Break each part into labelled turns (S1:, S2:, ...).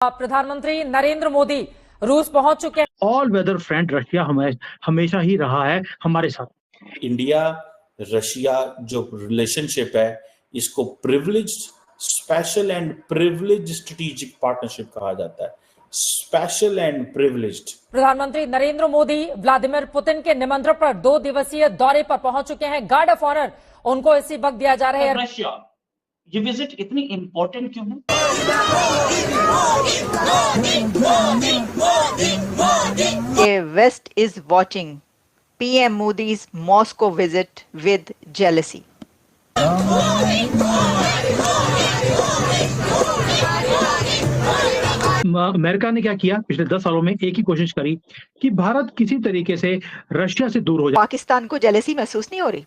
S1: प्रधानमंत्री नरेंद्र मोदी रूस पहुंच चुके हैं।
S2: ऑल वेदर फ्रेंड रशिया हमेशा ही रहा है हमारे साथ।
S3: इंडिया रशिया जो रिलेशनशिप है इसको privileged, special and privileged strategic partnership कहा जाता है। Special and privileged.
S1: प्रधानमंत्री नरेंद्र मोदी व्लादिमीर पुतिन के निमंत्रण पर 2 दिवसीय दौरे पर पहुंच चुके हैं। गार्ड ऑफ ऑनर उनको इसी वक्त दिया जा रहा है।
S4: रशिया ये विजिट इतनी इंपॉर्टेंट क्यों है?
S5: The West is watching PM Modi's Moscow visit with jealousy.
S2: America ने क्या किया? पिछले 10 सालों में एक ही कोशिश करी कि भारत किसी तरीके से रशिया से दूर हो जाए।
S5: पाकिस्तान को जेलसी महसूस नहीं हो रही?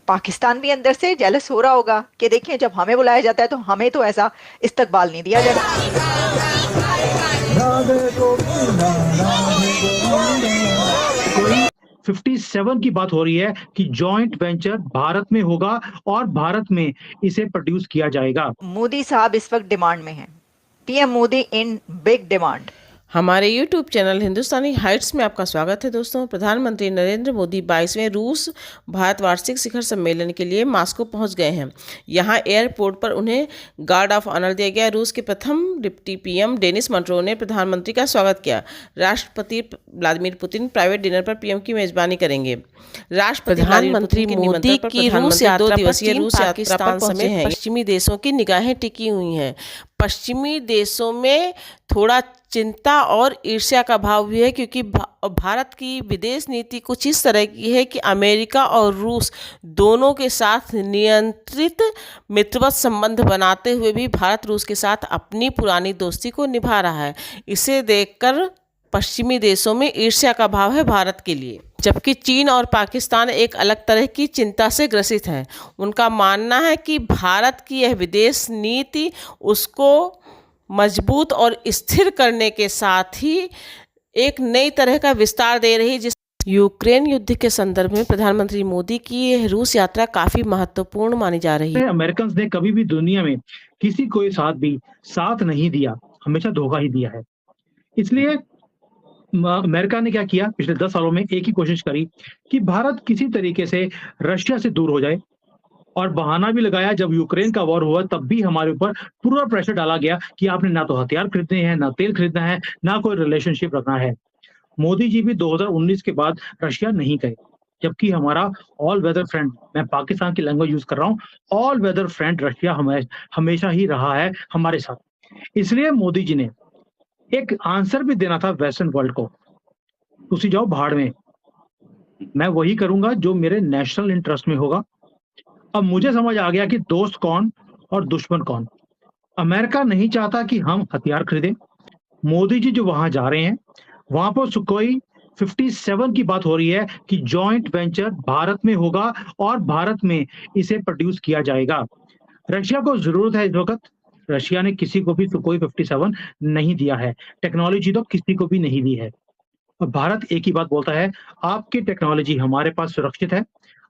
S5: पाकिस्तान भी अंदर से जेलस हो रहा होगा कि देखिए जब हमें बुलाया जाता है तो हमें तो ऐसा इस्तकबाल नहीं दिया जाता।
S2: 57 की बात हो रही है कि जॉइंट वेंचर भारत में होगा और भारत में इसे प्रोड्यूस किया जाएगा।
S5: मोदी साहब इस वक्त डिमांड में हैं। PM Modi in big demand.
S6: हमारे YouTube चैनल हिंदुस्तानी हाइट्स में आपका स्वागत है दोस्तों। प्रधानमंत्री नरेंद्र मोदी 22वें रूस भारत वार्षिक शिखर सम्मेलन के लिए मॉस्को पहुंच गए हैं। यहां एयरपोर्ट पर उन्हें गार्ड ऑफ ऑनर दिया गया। रूस के प्रथम डिप्टी पीएम डेनिस मोंट्रो ने प्रधानमंत्री का स्वागत किया। राष्ट्रपति व्लादिमीर पुतिन प्राइवेट डिनर पर पीएम की मेजबानी करेंगे। प्रधानमंत्री मोदी की रूस यात्रा 2 दिवसीय रूस यात्रा समेत पश्चिमी देशों की निगाहें टिकी हुई हैं। पश्चिमी देशों में थोड़ा चिंता और ईर्ष्या का भाव भी है, क्योंकि भारत की विदेश नीति कुछ इस तरह की है कि अमेरिका और रूस दोनों के साथ नियंत्रित मित्रवत संबंध बनाते हुए भी भारत रूस के साथ अपनी पुरानी दोस्ती को निभा रहा है। इसे देखकर पश्चिमी देशों में ईर्ष्या का भाव है भारत के लिए, जबकि चीन और पाकिस्तान एक अलग तरह की चिंता से ग्रसित हैं। उनका मानना है कि भारत की यह विदेश नीति उसको मजबूत और स्थिर करने के साथ ही एक नई तरह का विस्तार दे रही है। जिस यूक्रेन युद्ध के संदर्भ में प्रधानमंत्री मोदी की रूस यात्रा काफी महत्वपूर्ण मानी जा रही है।
S2: अमेरिकन ने कभी भी दुनिया में किसी को साथ भी साथ नहीं दिया, हमेशा धोखा ही दिया है। इसलिए अमेरिका ने क्या किया? पिछले 10 सालों में एक ही कोशिश करी कि भारत किसी तरीके से रशिया से दूर हो जाए, और बहाना भी लगाया जब यूक्रेन का वॉर हुआ तब भी हमारे ऊपर पूरा प्रेशर डाला गया कि आपने ना तो हथियार खरीदने हैं, ना तेल खरीदना है, ना कोई रिलेशनशिप रखना है। मोदी जी भी 2019 के बाद रशिया नहीं गए, जबकि हमारा ऑल वेदर फ्रेंड, मैं पाकिस्तान की लैंग्वेज यूज कर रहा हूँ, ऑल वेदर फ्रेंड रशिया हमेशा ही रहा है हमारे साथ। इसलिए मोदी जी ने एक आंसर भी देना था वेस्टर्न वर्ल्ड को, उसी जाओ भाड़ में, मैं वही करूंगा जो मेरे नेशनल इंटरेस्ट में होगा। अब मुझे समझ आ गया कि दोस्त कौन और दुश्मन कौन। अमेरिका नहीं चाहता कि हम हथियार खरीदें। मोदी जी जो वहां जा रहे हैं वहां पर सुखोई 57 की बात हो रही है कि जॉइंट वेंचर भारत में होगा और भारत में इसे प्रोड्यूस किया जाएगा। रशिया को जरूरत है इस वक्त। रशिया ने किसी को भी सुखोई 57 नहीं दिया है, टेक्नोलॉजी तो किसी को भी नहीं दी है। और भारत एक ही बात बोलता है, आपकी टेक्नोलॉजी हमारे पास सुरक्षित है,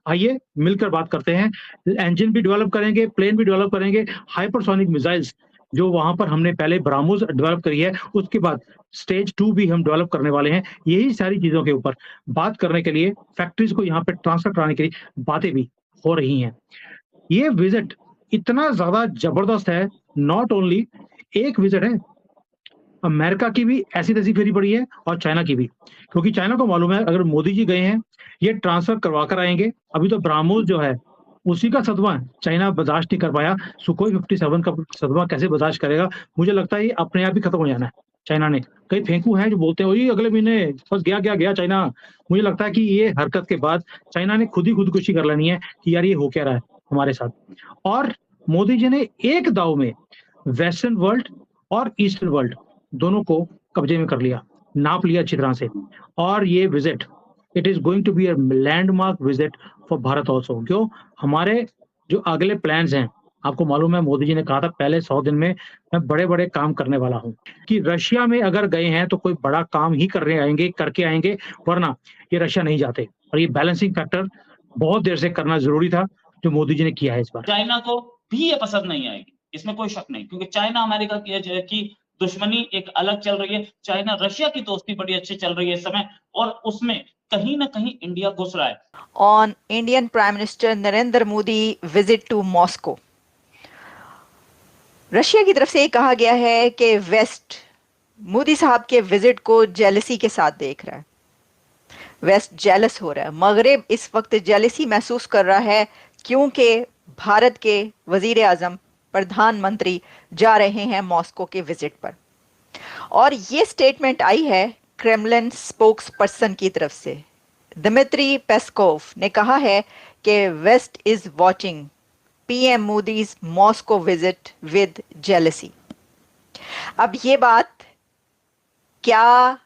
S2: आइए मिलकर बात करते हैं। इंजन भी डेवलप करेंगे, प्लेन भी डेवलप करेंगे, हाइपरसोनिक मिसाइल्स जो वहां पर हमने पहले ब्राह्मोस डेवलप करी है, उसके बाद स्टेज 2 भी हम डेवलप करने वाले हैं। यही सारी चीजों के ऊपर बात करने के लिए, फैक्ट्रीज को यहाँ पे ट्रांसफर कराने के लिए बातें भी हो रही हैं। ये विजिट इतना ज्यादा जबरदस्त है, नॉट ओनली एक विजिट है, अमेरिका की भी ऐसी तैसी फेरी पड़ी है और चाइना की भी, क्योंकि चाइना को मालूम है अगर मोदी जी गए हैं ये ट्रांसफर करवा कर आएंगे। अभी तो ब्राह्मोस जो है उसी का सदमा चाइना बर्दाश्त नहीं कर पाया, सुखोई 57 का सदमा कैसे बर्दाश्त करेगा? मुझे लगता है ये अपने आप ही खत्म हो जाना है। चाइना ने कई फेंकू हैं जो बोलते हैं अगले महीने बस गया चाइना। मुझे लगता है कि ये हरकत के बाद चाइना ने खुद ही खुदकुशी कर लेनी है कि यार ये हो क्या रहा है हमारे साथ। और मोदी जी ने एक दाव में वेस्टर्न वर्ल्ड और ईस्टर्न वर्ल्ड दोनों को कब्जे में कर लिया, नाप लिया अच्छी तरह से। और ये visit it is going to be a landmark visit for Bharat also. क्यों? हमारे जो अगले प्लान्स हैं, आपको मालूम है मोदी जी ने कहा था पहले 100 दिन में मैं बड़े बड़े काम करने वाला हूं, कि रशिया में अगर गए हैं तो कोई बड़ा काम ही करके आएंगे, वरना ये रशिया नहीं जाते। और ये बैलेंसिंग फैक्टर बहुत देर से करना जरूरी था, जो मोदी जी ने किया है इस बार।
S4: चाइना को भी ये पसंद नहीं आएगी, इसमें कोई शक नहीं, क्योंकि चाइना अमेरिका की दुश्मनी एक अलग चल रही है। चाइना रशिया की दोस्ती बड़ी अच्छी चल रही है इस समय, और उसमें कहीं ना कहीं इंडिया घुस रहा है।
S5: On Indian Prime Minister Narendra Modi visit to Moscow, Russia की तरफ से ये कहा गया है कि वेस्ट मोदी साहब के विजिट को जेलसी के साथ देख रहा है। वेस्ट जेलस हो रहा है, मगरिब इस वक्त जेलसी महसूस कर रहा है क्योंकि भारत के वजीर आजम प्रधानमंत्री जा रहे हैं मॉस्को के विजिट पर। और ये स्टेटमेंट आई है क्रेमलिन स्पोक्स पर्सन की तरफ से। दिमित्री पेस्कोव ने कहा है कि West is watching PM Modi's Moscow visit with jealousy. अब ये बात क्या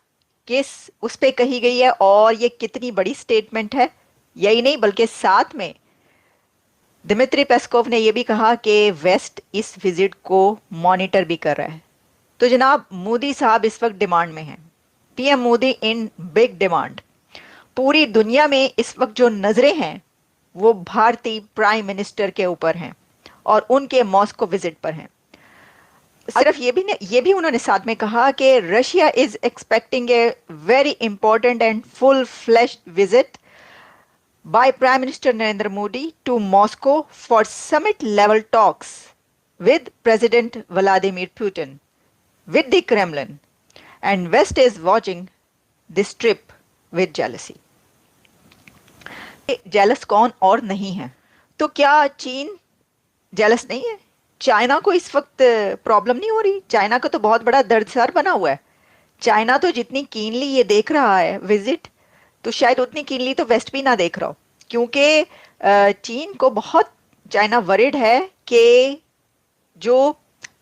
S5: किस उस पे कही गई है और ये कितनी बड़ी स्टेटमेंट है, यही नहीं बल्कि साथ में दिमित्री पेस्कोव ने यह भी कहा कि वेस्ट इस विजिट को मॉनिटर भी कर रहा है। तो जनाब मोदी साहब इस वक्त डिमांड में हैं, PM Modi in big demand. पूरी दुनिया में इस वक्त जो नजरें हैं वो भारतीय प्राइम मिनिस्टर के ऊपर हैं और उनके मॉस्को विजिट पर हैं। सिर्फ ये भी उन्होंने साथ में कहा कि Russia is expecting a very important and full fleshed visit by prime minister Narendra Modi to Moscow for summit level talks with president Vladimir Putin with the Kremlin, and West is watching this trip with jealousy. Jealous कौन और नहीं है, तो क्या चीन jealous नहीं है? China को इस वक्त प्रॉब्लम नहीं हो रही? चाइना का तो बहुत बड़ा दर्दसर बना हुआ है। चाइना तो जितनी कीनली ये देख रहा है विजिट, तो शायद उतनी कीनली तो वेस्ट भी ना देख रहा हो, क्योंकि चीन को बहुत चाइना वरिड है कि जो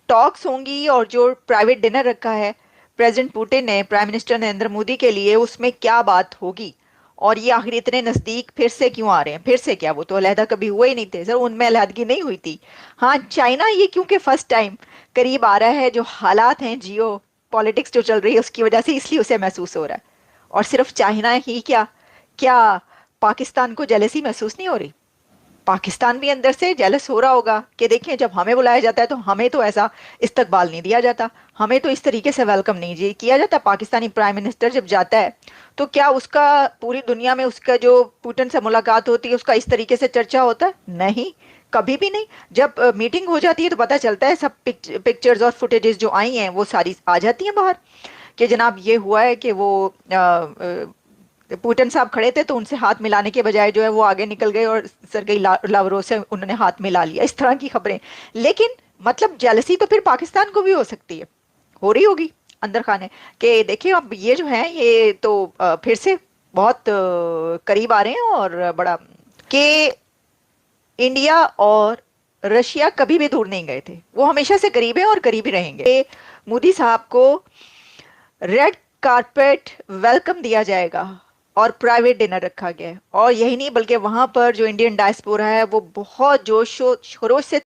S5: टॉक्स होंगी और जो प्राइवेट डिनर रखा है प्रेसिडेंट पुतिन ने प्राइम मिनिस्टर नरेंद्र मोदी के लिए, उसमें क्या बात होगी और ये आखिर इतने नज़दीक फिर से क्यों आ रहे हैं? फिर से क्या, वो तो अलहदा कभी हुए ही नहीं थे सर, उनमें अलहदगी नहीं हुई थी। हाँ, चाइना ये क्योंकि फर्स्ट टाइम करीब आ रहा है, जो हालात हैं जियो पॉलिटिक्स जो चल रही है उसकी वजह से, इसलिए उसे महसूस हो रहा है। और सिर्फ चाइना ही क्या पाकिस्तान को जेलसी महसूस नहीं हो रही? पाकिस्तान भी अंदर से जेलस हो रहा होगा कि देखें जब हमें बुलाया जाता है तो हमें तो ऐसा इस्तकबाल नहीं दिया जाता, हमें तो इस तरीके से वेलकम नहीं किया जाता। पाकिस्तानी प्राइम मिनिस्टर जब जाता है तो क्या उसका पूरी दुनिया में उसका जो पुतिन से मुलाकात होती है उसका इस तरीके से चर्चा होता है? नहीं, कभी भी नहीं। जब मीटिंग हो जाती है तो पता चलता है, सब पिक्चर्स और फुटेजेस जो आई हैं वो सारी आ जाती हैं बाहर कि जनाब ये हुआ है कि वो पुतिन साहब खड़े थे तो उनसे हाथ मिलाने के बजाय जो है वो आगे निकल गए और सरगेई लावरोव से उन्होंने हाथ मिला लिया, इस तरह की खबरें। लेकिन मतलब जेलसी तो फिर पाकिस्तान को भी हो सकती है, हो रही होगी अंदर खाने कि देखिए अब ये जो है ये तो फिर से बहुत करीब आ रहे हैं और बड़ा कि इंडिया और रशिया कभी भी दूर नहीं गए थे, वो हमेशा से करीब है और करीब ही रहेंगे। मोदी साहब को रेड कारपेट वेलकम दिया जाएगा और प्राइवेट डिनर रखा गया है। और यही नहीं बल्कि वहां पर जो इंडियन डायस्पोरा है वो बहुत जोश खरोश से